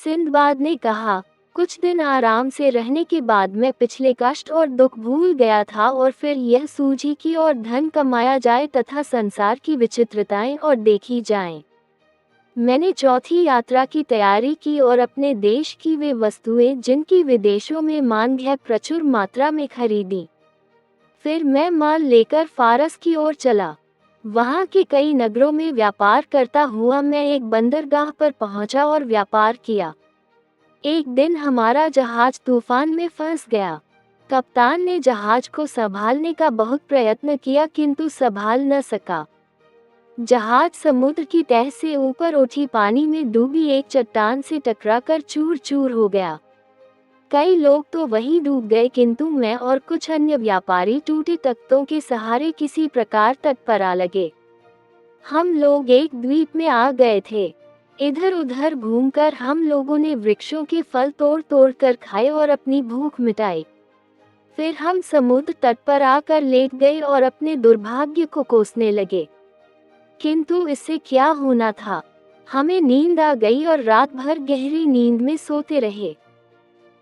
Sinbad ने कहा, कुछ दिन आराम से रहने के बाद मैं पिछले कष्ट और दुख भूल गया था और फिर यह सूझी कि और धन कमाया जाए तथा संसार की विचित्रताएं और देखी जाएं। मैंने चौथी यात्रा की तैयारी की और अपने देश की वे वस्तुएं जिनकी विदेशों में मांग है प्रचुर मात्रा में खरीदी। फिर मैं माल लेकर फारस की ओर चला। वहां के कई नगरों में व्यापार करता हुआ मैं एक बंदरगाह पर पहुंचा और व्यापार किया। एक दिन हमारा जहाज तूफान में फंस गया। कप्तान ने जहाज को संभालने का बहुत प्रयत्न किया किंतु संभाल न सका। जहाज समुद्र की तह से ऊपर उठी पानी में डूबी एक चट्टान से टकराकर चूर चूर हो गया। कई लोग तो वहीं डूब गए किंतु मैं और कुछ अन्य व्यापारी टूटे तख्तों के सहारे किसी प्रकार तट पर आ लगे। हम लोग एक द्वीप में आ गए थे। इधर उधर घूमकर हम लोगों ने वृक्षों के फल तोड़ तोड़ कर खाए और अपनी भूख मिटाई। फिर हम समुद्र तट पर आकर लेट गए और अपने दुर्भाग्य को कोसने लगे। किंतु इससे क्या होना था, हमें नींद आ गई और रात भर गहरी नींद में सोते रहे।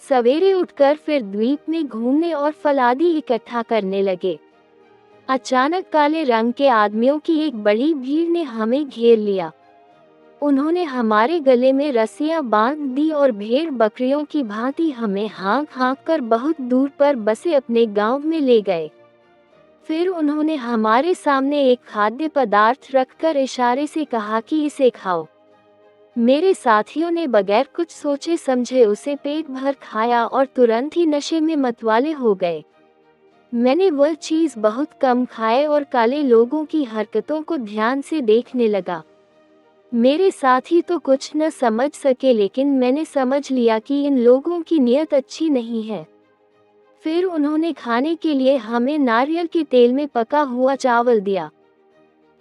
सवेरे उठकर फिर द्वीप में घूमने और फल आदि इकट्ठा करने लगे। अचानक काले रंग के आदमियों की एक बड़ी भीड़ ने हमें घेर लिया। उन्होंने हमारे गले में रस्सियां बांध दी और भेड़ बकरियों की भांति हमें हाँक हाँक कर बहुत दूर पर बसे अपने गांव में ले गए। फिर उन्होंने हमारे सामने एक खाद्य पदार्थ रखकर इशारे से कहा कि इसे खाओ। मेरे साथियों ने बगैर कुछ सोचे समझे उसे पेट भर खाया और तुरंत ही नशे में मतवाले हो गए। मैंने वह चीज बहुत कम खाए और काले लोगों की हरकतों को ध्यान से देखने लगा। मेरे साथी तो कुछ न समझ सके लेकिन मैंने समझ लिया कि इन लोगों की नीयत अच्छी नहीं है। फिर उन्होंने खाने के लिए हमें नारियल के तेल में पका हुआ चावल दिया।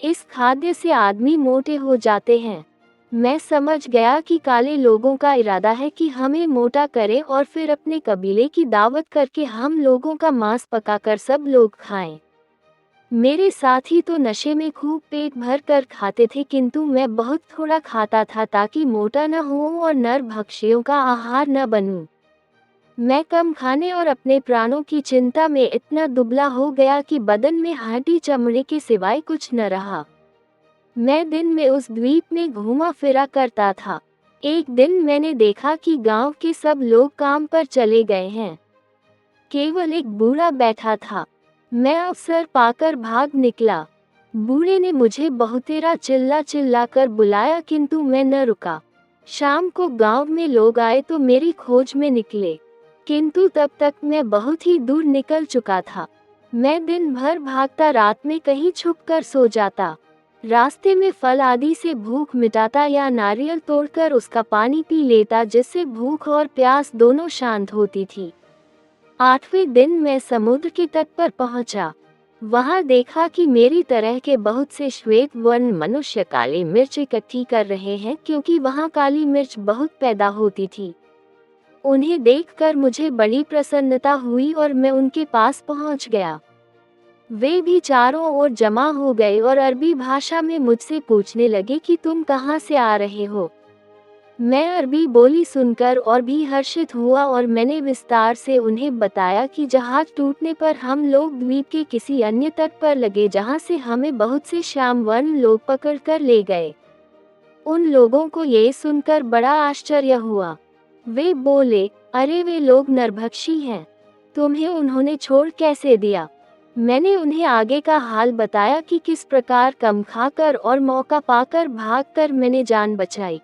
इस खाद्य से आदमी मोटे हो जाते हैं। मैं समझ गया कि काले लोगों का इरादा है कि हमें मोटा करें और फिर अपने कबीले की दावत करके हम लोगों का मांस पकाकर सब लोग खाएं। मेरे साथी तो नशे में खूब पेट भर कर खाते थे किंतु मैं बहुत थोड़ा खाता था ताकि मोटा न हो और नरभक्षियों का आहार न बनूं। मैं कम खाने और अपने प्राणों की चिंता में इतना दुबला हो गया कि बदन में हड्डी चमड़े के सिवाय कुछ न रहा। मैं दिन में उस द्वीप में घूमा फिरा करता था। एक दिन मैंने देखा कि गांव के सब लोग काम पर चले गए हैं। केवल एक बूढ़ा बैठा था। मैं अवसर पाकर भाग निकला। बूढ़े ने मुझे बहुतेरा चिल्ला चिल्ला कर बुलाया किंतु मैं न रुका। शाम को गांव में लोग आए तो मेरी खोज में निकले, किंतु तब तक मैं बहुत ही दूर निकल चुका था। मैं दिन भर भागता, रात में कहीं छुपकर सो जाता, रास्ते में फल आदि से भूख मिटाता या नारियल तोड़कर उसका पानी पी लेता जिससे भूख और प्यास दोनों शांत होती थी। 8वें दिन मैं समुद्र के तट पर पहुंचा। वहां देखा कि मेरी तरह के बहुत से श्वेत वर्ण मनुष्य काली मिर्च इकट्ठी कर रहे हैं क्योंकि वहां काली मिर्च बहुत पैदा होती थी। उन्हें देखकर मुझे बड़ी प्रसन्नता हुई और मैं उनके पास पहुंच गया। वे भी चारों ओर जमा हो गए और अरबी भाषा में मुझसे पूछने लगे कि तुम कहां से आ रहे हो। मैं अरबी बोली सुनकर और भी हर्षित हुआ और मैंने विस्तार से उन्हें बताया कि जहाज टूटने पर हम लोग द्वीप के किसी अन्य तट पर लगे जहां से हमें बहुत से श्याम वर्ण लोग पकड़कर ले गए। उन लोगों को ये सुनकर बड़ा आश्चर्य हुआ। वे बोले, अरे वे लोग नरभक्षी हैं, तुम्हें उन्होंने छोड़ कैसे दिया। मैंने उन्हें आगे का हाल बताया कि किस प्रकार कम खाकर और मौका पाकर भागकर मैंने जान बचाई।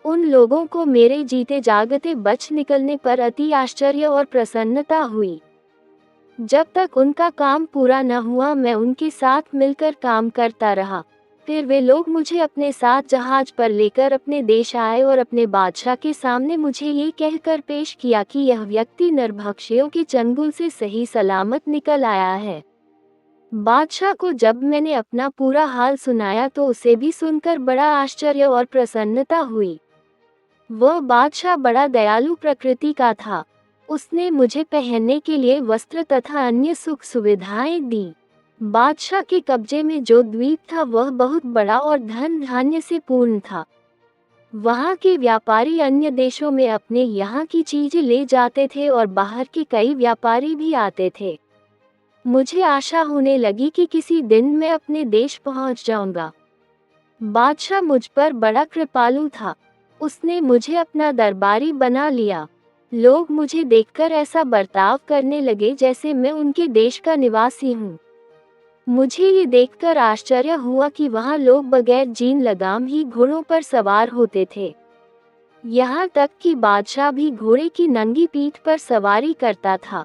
उन लोगों को मेरे जीते जागते बच निकलने पर अति आश्चर्य और प्रसन्नता हुई। जब तक उनका काम पूरा न हुआ मैं उनके साथ मिलकर काम करता रहा। फिर वे लोग मुझे अपने साथ जहाज पर लेकर अपने देश आए और अपने बादशाह के सामने मुझे ये कहकर पेश किया कि यह व्यक्ति नरभक्षियों के चंगुल से सही सलामत निकल आया है। बादशाह को जब मैंने अपना पूरा हाल सुनाया तो उसे भी सुनकर बड़ा आश्चर्य और प्रसन्नता हुई। वह बादशाह बड़ा दयालु प्रकृति का था। उसने मुझे पहनने के लिए वस्त्र तथा अन्य सुख सुविधाएं दी। बादशाह के कब्जे में जो द्वीप था वह बहुत बड़ा और धन धान्य से पूर्ण था। वहाँ के व्यापारी अन्य देशों में अपने यहाँ की चीजें ले जाते थे और बाहर के कई व्यापारी भी आते थे। मुझे आशा होने लगी कि किसी दिन मैं अपने देश पहुँच जाऊंगा। बादशाह मुझ पर बड़ा कृपालु था। उसने मुझे अपना दरबारी बना लिया। लोग मुझे देखकर ऐसा बर्ताव करने लगे जैसे मैं उनके देश का निवासी हूँ। मुझे ये देखकर आश्चर्य हुआ कि वहाँ लोग बगैर जीन लगाम ही घोड़ों पर सवार होते थे। यहाँ तक कि बादशाह भी घोड़े की नंगी पीठ पर सवारी करता था।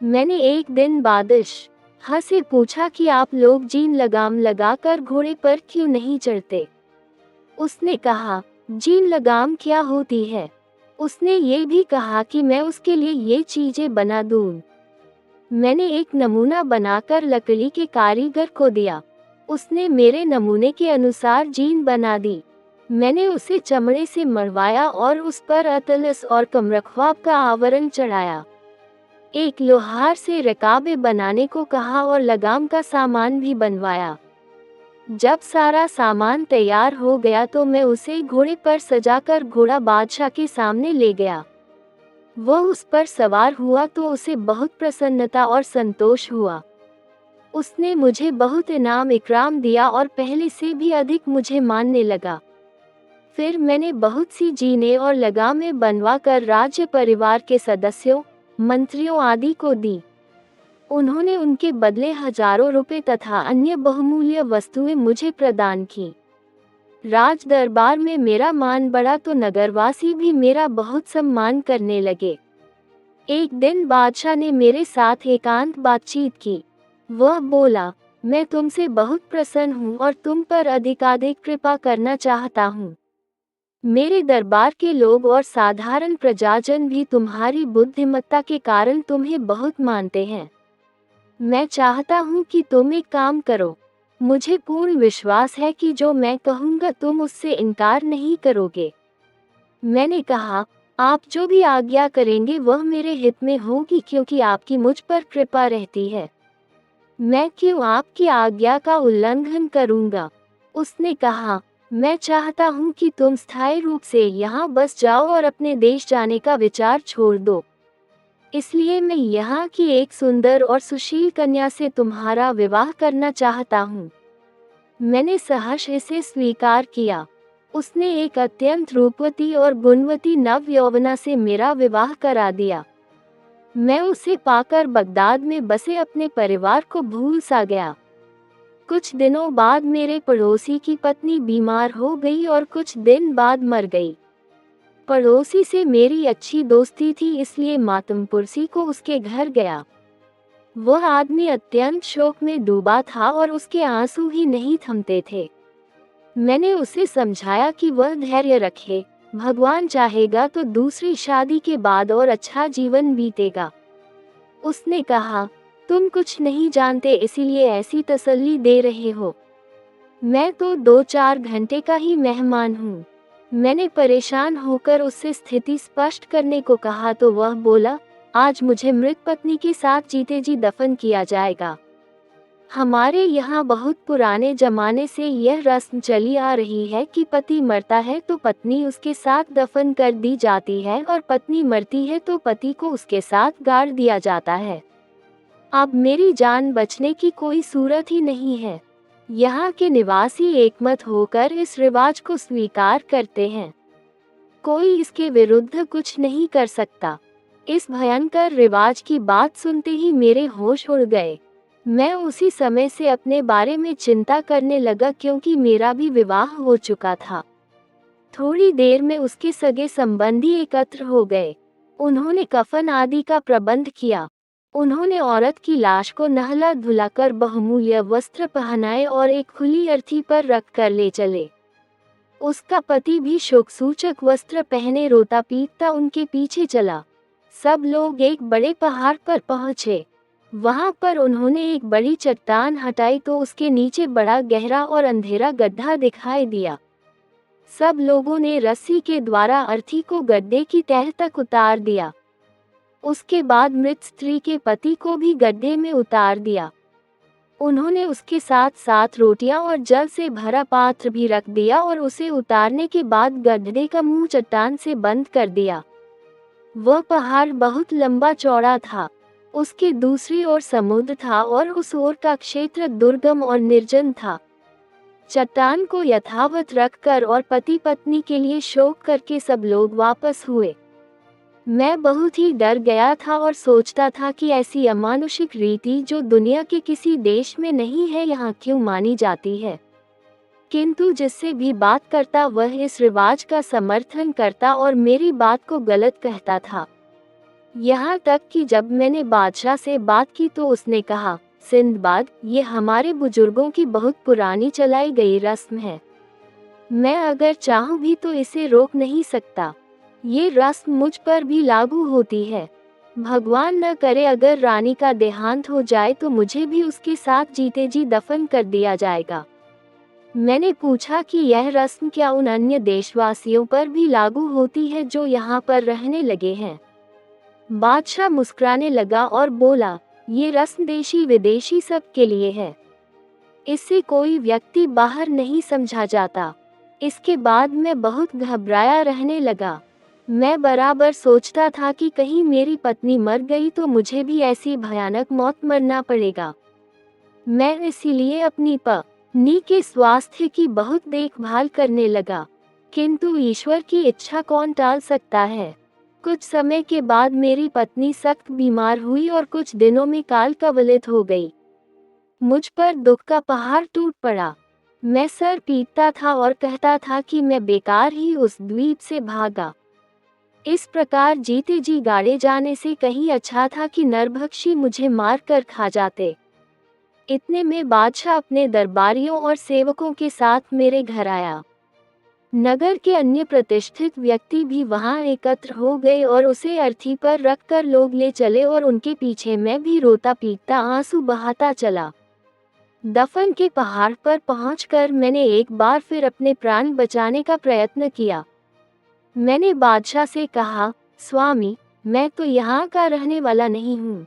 मैंने एक दिन बादशाह से पूछा कि आप लोग जीन लगाम लगाकर घोड़े पर क्यों नहीं चढ़ते? उसने कहा, जीन लगाम क्या होती है? उसने ये भी कहा कि मैं उसके लिए ये चीजें बना दूं। मैंने एक नमूना बनाकर लकड़ी के कारीगर को दिया। उसने मेरे नमूने के अनुसार जीन बना दी। मैंने उसे चमड़े से मढ़वाया और उस पर अतलस और कमरख्वाब का आवरण चढ़ाया। एक लोहार से रकाबे बनाने को कहा और लगाम का सामान भी बनवाया। जब सारा सामान तैयार हो गया तो मैं उसे घोड़े पर सजाकर घोड़ा बादशाह के सामने ले गया। वह उस पर सवार हुआ तो उसे बहुत प्रसन्नता और संतोष हुआ। उसने मुझे बहुत इनाम इकराम दिया और पहले से भी अधिक मुझे मानने लगा। फिर मैंने बहुत सी जीनें और लगामें बनवा कर राज्य परिवार के सदस्यों, मंत्रियों आदि को दी। उन्होंने उनके बदले हजारों रुपए तथा अन्य बहुमूल्य वस्तुएं मुझे प्रदान की। राज दरबार में मेरा मान बढ़ा तो नगरवासी भी मेरा बहुत सम्मान करने लगे। एक दिन बादशाह ने मेरे साथ एकांत बातचीत की। वह बोला, मैं तुमसे बहुत प्रसन्न हूँ और तुम पर अधिकाधिक कृपा करना चाहता हूँ। मेरे दरबार के लोग और साधारण प्रजाजन भी तुम्हारी बुद्धिमत्ता के कारण तुम्हें बहुत मानते हैं। मैं चाहता हूँ कि तुम एक काम करो। मुझे पूर्ण विश्वास है कि जो मैं कहूँगा तुम उससे इनकार नहीं करोगे। मैंने कहा, आप जो भी आज्ञा करेंगे वह मेरे हित में होगी क्योंकि आपकी मुझ पर कृपा रहती है। मैं क्यों आपकी आज्ञा का उल्लंघन करूँगा? उसने कहा, मैं चाहता हूँ कि तुम स्थायी रूप से यहाँ बस जाओ और अपने देश जाने का विचार छोड़ दो। इसलिए मैं यहाँ की एक सुंदर और सुशील कन्या से तुम्हारा विवाह करना चाहता हूँ। मैंने सहर्ष इसे स्वीकार किया। उसने एक अत्यंत रूपवती और गुणवती नव यौवना से मेरा विवाह करा दिया। मैं उसे पाकर बगदाद में बसे अपने परिवार को भूल सा गया। कुछ दिनों बाद मेरे पड़ोसी की पत्नी बीमार हो गई और कुछ दिन बाद मर गई। पड़ोसी से मेरी अच्छी दोस्ती थी इसलिए मातमपुरसी को उसके घर गया। वह आदमी अत्यंत शोक में डूबा था और उसके आंसू ही नहीं थमते थे। मैंने उसे समझाया कि वह धैर्य रखे, भगवान चाहेगा तो दूसरी शादी के बाद और अच्छा जीवन बीतेगा। उसने कहा, तुम कुछ नहीं जानते इसीलिए ऐसी तसल्ली दे रहे हो। मैं तो 2-4 घंटे का ही मेहमान हूँ। मैंने परेशान होकर उससे स्थिति स्पष्ट करने को कहा तो वह बोला, आज मुझे मृत पत्नी के साथ जीते जी दफन किया जाएगा। हमारे यहाँ बहुत पुराने जमाने से यह रस्म चली आ रही है कि पति मरता है तो पत्नी उसके साथ दफन कर दी जाती है और पत्नी मरती है तो पति को उसके साथ गाड़ दिया जाता है। अब मेरी जान बचने की कोई सूरत ही नहीं है। यहाँ के निवासी एकमत होकर इस रिवाज को स्वीकार करते हैं। कोई इसके विरुद्ध कुछ नहीं कर सकता। इस भयंकर रिवाज की बात सुनते ही मेरे होश उड़ गए। मैं उसी समय से अपने बारे में चिंता करने लगा क्योंकि मेरा भी विवाह हो चुका था। थोड़ी देर में उसके सगे संबंधी एकत्र हो गए। उन्होंने कफन आदि का प्रबंध किया। उन्होंने औरत की लाश को नहला धुलाकर बहुमूल्य वस्त्र पहनाए और एक खुली अर्थी पर रख कर ले चले। उसका पति भी शोकसूचक वस्त्र पहने रोता पीटता उनके पीछे चला। सब लोग एक बड़े पहाड़ पर पहुंचे। वहां पर उन्होंने एक बड़ी चट्टान हटाई तो उसके नीचे बड़ा गहरा और अंधेरा गड्ढा दिखाई दिया। सब लोगों ने रस्सी के द्वारा अर्थी को गड्ढे की तह तक उतार दिया। उसके बाद मृत स्त्री के पति को भी गड्ढे में उतार दिया। उन्होंने उसके साथ साथ रोटियां और जल से भरा पात्र भी रख दिया और उसे उतारने के बाद गड्ढे का मुंह चट्टान से बंद कर दिया। वह पहाड़ बहुत लंबा चौड़ा था। उसके दूसरी ओर समुद्र था और उस ओर का क्षेत्र दुर्गम और निर्जन था। चट्टान को यथावत रखकर और पति पत्नी के लिए शोक करके सब लोग वापस हुए। मैं बहुत ही डर गया था और सोचता था कि ऐसी अमानुषिक रीति जो दुनिया के किसी देश में नहीं है यहाँ क्यों मानी जाती है। किंतु जिससे भी बात करता वह इस रिवाज का समर्थन करता और मेरी बात को गलत कहता था। यहाँ तक कि जब मैंने बादशाह से बात की तो उसने कहा, सिंदबाद, ये हमारे बुजुर्गों की बहुत पुरानी चलाई गई रस्म है। मैं अगर चाहूँ भी तो इसे रोक नहीं सकता। ये रस्म मुझ पर भी लागू होती है। भगवान न करे अगर रानी का देहांत हो जाए तो मुझे भी उसके साथ जीते जी दफन कर दिया जाएगा। मैंने पूछा कि यह रस्म क्या उन अन्य देशवासियों पर भी लागू होती है जो यहाँ पर रहने लगे हैं। बादशाह मुस्कुराने लगा और बोला, ये रस्म देशी विदेशी सब के लिए है। इससे कोई व्यक्ति बाहर नहीं समझा जाता। इसके बाद मैं बहुत घबराया रहने लगा। मैं बराबर सोचता था कि कहीं मेरी पत्नी मर गई तो मुझे भी ऐसी भयानक मौत मरना पड़ेगा। मैं इसीलिए अपनी पत्नी के स्वास्थ्य की बहुत देखभाल करने लगा। किंतु ईश्वर की इच्छा कौन टाल सकता है। कुछ समय के बाद मेरी पत्नी सख्त बीमार हुई और कुछ दिनों में काल कवलित हो गई। मुझ पर दुख का पहाड़ टूट पड़ा। मैं सर पीटता था और कहता था कि मैं बेकार ही उस द्वीप से भागा। इस प्रकार जीते जी गाड़े जाने से कहीं अच्छा था कि नरभक्षी मुझे मार कर खा जाते। इतने में बादशाह अपने दरबारियों और सेवकों के साथ मेरे घर आया। नगर के अन्य प्रतिष्ठित व्यक्ति भी वहां एकत्र हो गए और उसे अर्थी पर रखकर लोग ले चले और उनके पीछे मैं भी रोता पीटता आंसू बहाता चला। दफन के पहाड़ पर पहुंचकर मैंने एक बार फिर अपने प्राण बचाने का प्रयत्न किया। मैंने बादशाह से कहा, स्वामी, मैं तो यहाँ का रहने वाला नहीं हूँ।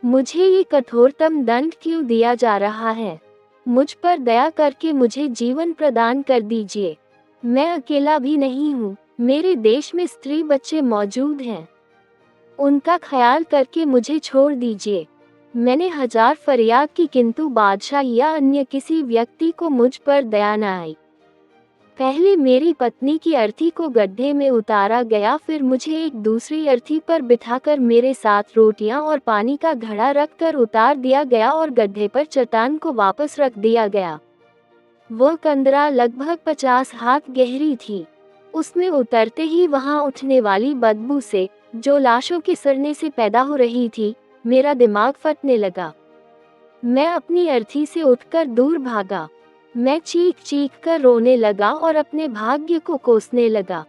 मुझे ये कठोरतम दंड क्यों दिया जा रहा है। मुझ पर दया करके मुझे जीवन प्रदान कर दीजिए। मैं अकेला भी नहीं हूँ, मेरे देश में स्त्री बच्चे मौजूद हैं। उनका ख्याल करके मुझे छोड़ दीजिए। मैंने हजार फरियाद की किंतु बादशाह या अन्य किसी व्यक्ति को मुझ पर दया न आई। पहले मेरी पत्नी की अर्थी को गड्ढे में उतारा गया, फिर मुझे एक दूसरी अर्थी पर बिठाकर मेरे साथ रोटियां और पानी का घड़ा रखकर उतार दिया गया और गड्ढे पर चट्टान को वापस रख दिया गया। वह कंदरा लगभग 50 हाथ गहरी थी। उसमें उतरते ही वहां उठने वाली बदबू से, जो लाशों के सड़ने से पैदा हो रही थी, मेरा दिमाग फटने लगा। मैं अपनी अर्थी से उठकर दूर भागा। मैं चीख चीख कर रोने लगा और अपने भाग्य को कोसने लगा।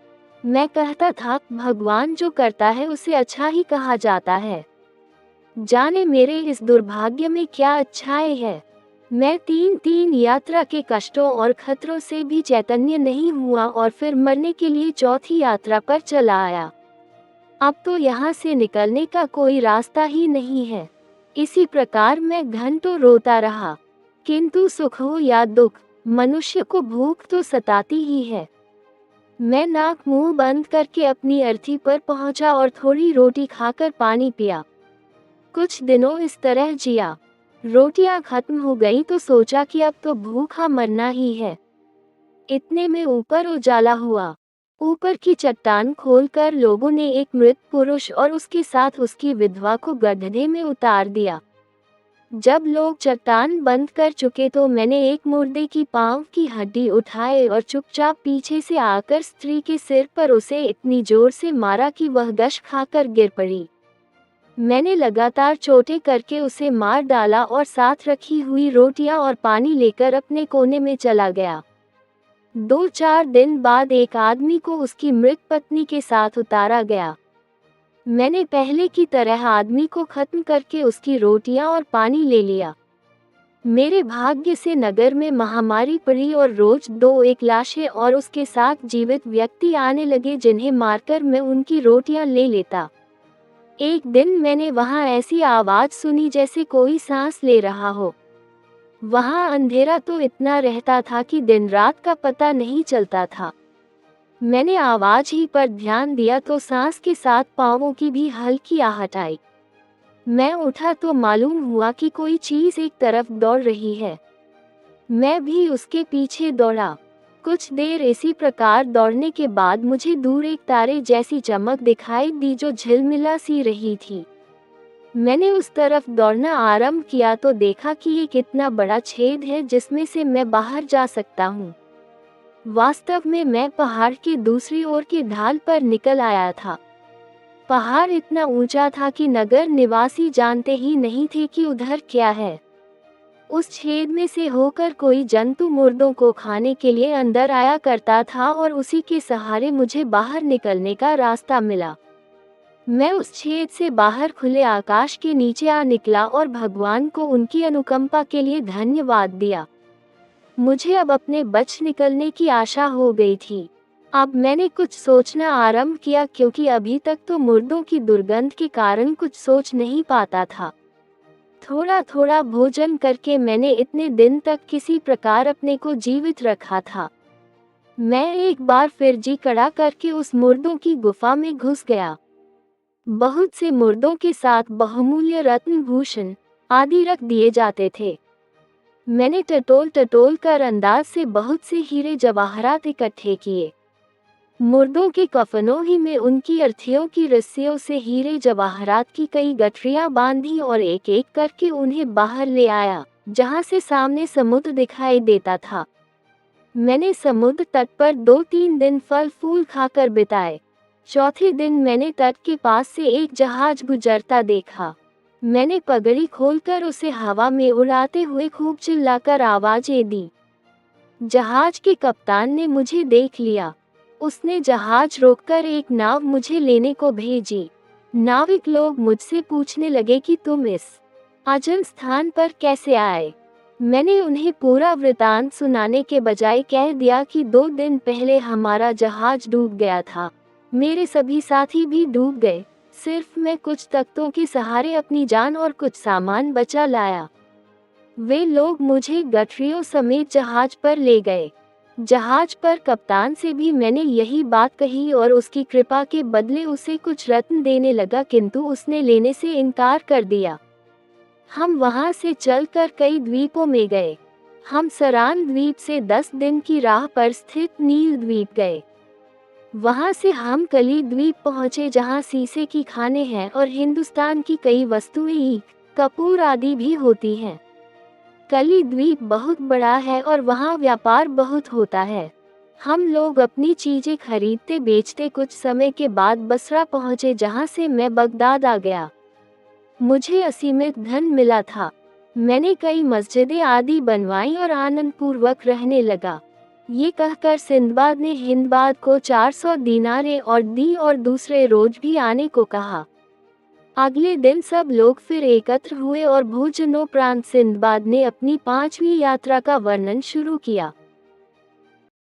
मैं कहता था, भगवान जो करता है उसे अच्छा ही कहा जाता है। जाने मेरे इस दुर्भाग्य में क्या अच्छाई है। मैं 3 यात्रा के कष्टों और खतरों से भी चैतन्य नहीं हुआ और फिर मरने के लिए चौथी यात्रा पर चला आया। अब तो यहाँ से निकलने का कोई रास्ता ही नहीं है। इसी प्रकार मैं घंटों रोता रहा। किंतु सुख हो या दुख, मनुष्य को भूख तो सताती ही है। मैं नाक मुंह बंद करके अपनी अर्थी पर पहुंचा और थोड़ी रोटी खाकर पानी पिया। कुछ दिनों इस तरह जिया। रोटियां खत्म हो गई तो सोचा कि अब तो भूखा मरना ही है। इतने में ऊपर उजाला हुआ। ऊपर की चट्टान खोलकर लोगों ने एक मृत पुरुष और उसके साथ उसकी विधवा को गड्ढे में उतार दिया। जब लोग चट्टान बंद कर चुके तो मैंने एक मुर्दे की पांव की हड्डी उठाए और चुपचाप पीछे से आकर स्त्री के सिर पर उसे इतनी जोर से मारा कि वह गश खाकर गिर पड़ी। मैंने लगातार चोटें करके उसे मार डाला और साथ रखी हुई रोटियां और पानी लेकर अपने कोने में चला गया। 2-4 दिन बाद एक आदमी को उसकी मृत पत्नी के साथ उतारा गया। मैंने पहले की तरह आदमी को खत्म करके उसकी रोटियां और पानी ले लिया। मेरे भाग्य से नगर में महामारी पड़ी और रोज 2-1 लाशें और उसके साथ जीवित व्यक्ति आने लगे जिन्हें मारकर मैं उनकी रोटियां ले लेता। एक दिन मैंने वहां ऐसी आवाज सुनी जैसे कोई सांस ले रहा हो। वहाँ अंधेरा तो इतना रहता था कि दिन रात का पता नहीं चलता था। मैंने आवाज ही पर ध्यान दिया तो सांस के साथ पाँवों की भी हल्की आहट आई। मैं उठा तो मालूम हुआ कि कोई चीज एक तरफ दौड़ रही है। मैं भी उसके पीछे दौड़ा। कुछ देर इसी प्रकार दौड़ने के बाद मुझे दूर एक तारे जैसी चमक दिखाई दी जो झिलमिला सी रही थी। मैंने उस तरफ दौड़ना आरंभ किया तो देखा कि ये कितना बड़ा छेद है जिसमें से मैं बाहर जा सकता हूँ। वास्तव में मैं पहाड़ के दूसरी ओर की ढाल पर निकल आया था। पहाड़ इतना ऊंचा था कि नगर निवासी जानते ही नहीं थे कि उधर क्या है। उस छेद में से होकर कोई जंतु मुर्दों को खाने के लिए अंदर आया करता था और उसी के सहारे मुझे बाहर निकलने का रास्ता मिला। मैं उस छेद से बाहर खुले आकाश के नीचे आ निकला और भगवान को उनकी अनुकंपा के लिए धन्यवाद दिया। मुझे अब अपने बच निकलने की आशा हो गई थी। अब मैंने कुछ सोचना आरंभ किया क्योंकि अभी तक तो मुर्दों की दुर्गंध के कारण कुछ सोच नहीं पाता था। थोड़ा थोड़ा भोजन करके मैंने इतने दिन तक किसी प्रकार अपने को जीवित रखा था। मैं एक बार फिर जी कड़ा करके उस मुर्दों की गुफा में घुस गया। बहुत से मुर्दों के साथ बहुमूल्य रत्न भूषण आदि रख दिए जाते थे। मैंने टटोल टटोल कर अंदाज से बहुत से हीरे जवाहरात इकट्ठे किए। मुर्दों के कफनों ही में उनकी अर्थियों की रस्सियों से हीरे जवाहरात की कई गठरियां बांधी और एक एक करके उन्हें बाहर ले आया, जहां से सामने समुद्र दिखाई देता था। मैंने समुद्र तट पर 2-3 दिन फल फूल खाकर बिताए। चौथे दिन मैंने तट के पास से एक जहाज गुजरता देखा। मैंने पगड़ी खोलकर उसे हवा में उड़ाते हुए खूब चिल्लाकर आवाजें दी। जहाज के कप्तान ने मुझे देख लिया। उसने जहाज रोककर एक नाव मुझे लेने को भेजी। नाविक लोग मुझसे पूछने लगे कि तुम इस अजब स्थान पर कैसे आए। मैंने उन्हें पूरा वृतांत सुनाने के बजाय कह दिया कि 2 दिन पहले हमारा जहाज डूब गया था। मेरे सभी साथी भी डूब गए। सिर्फ मैं कुछ तख्तों के सहारे अपनी जान और कुछ सामान बचा लाया। वे लोग मुझे गठरियों समेत जहाज पर ले गए। जहाज पर कप्तान से भी मैंने यही बात कही और उसकी कृपा के बदले उसे कुछ रत्न देने लगा, किंतु उसने लेने से इनकार कर दिया। हम वहां से चलकर कई द्वीपों में गए। हम सरान द्वीप से 10 दिन की राह पर स्थित नील द्वीप गए। वहां से हम कली द्वीप पहुंचे जहां शीशे की खानें हैं और हिंदुस्तान की कई वस्तुएं ईख, कपूर आदि भी होती हैं। कली द्वीप बहुत बड़ा है और वहां व्यापार बहुत होता है। हम लोग अपनी चीजें खरीदते बेचते कुछ समय के बाद बसरा पहुंचे जहां से मैं बगदाद आ गया। मुझे असीमित धन मिला था। मैंने कई मस्जिदें आदि बनवाई और आनंद पूर्वक रहने लगा। ये कहकर सिंदबाद ने हिंदबाद को 400 दीनारें और दी और दूसरे रोज भी आने को कहा। अगले दिन सब लोग फिर एकत्र हुए और भोजनोपरांत सिंदबाद ने अपनी 5वीं यात्रा का वर्णन शुरू किया।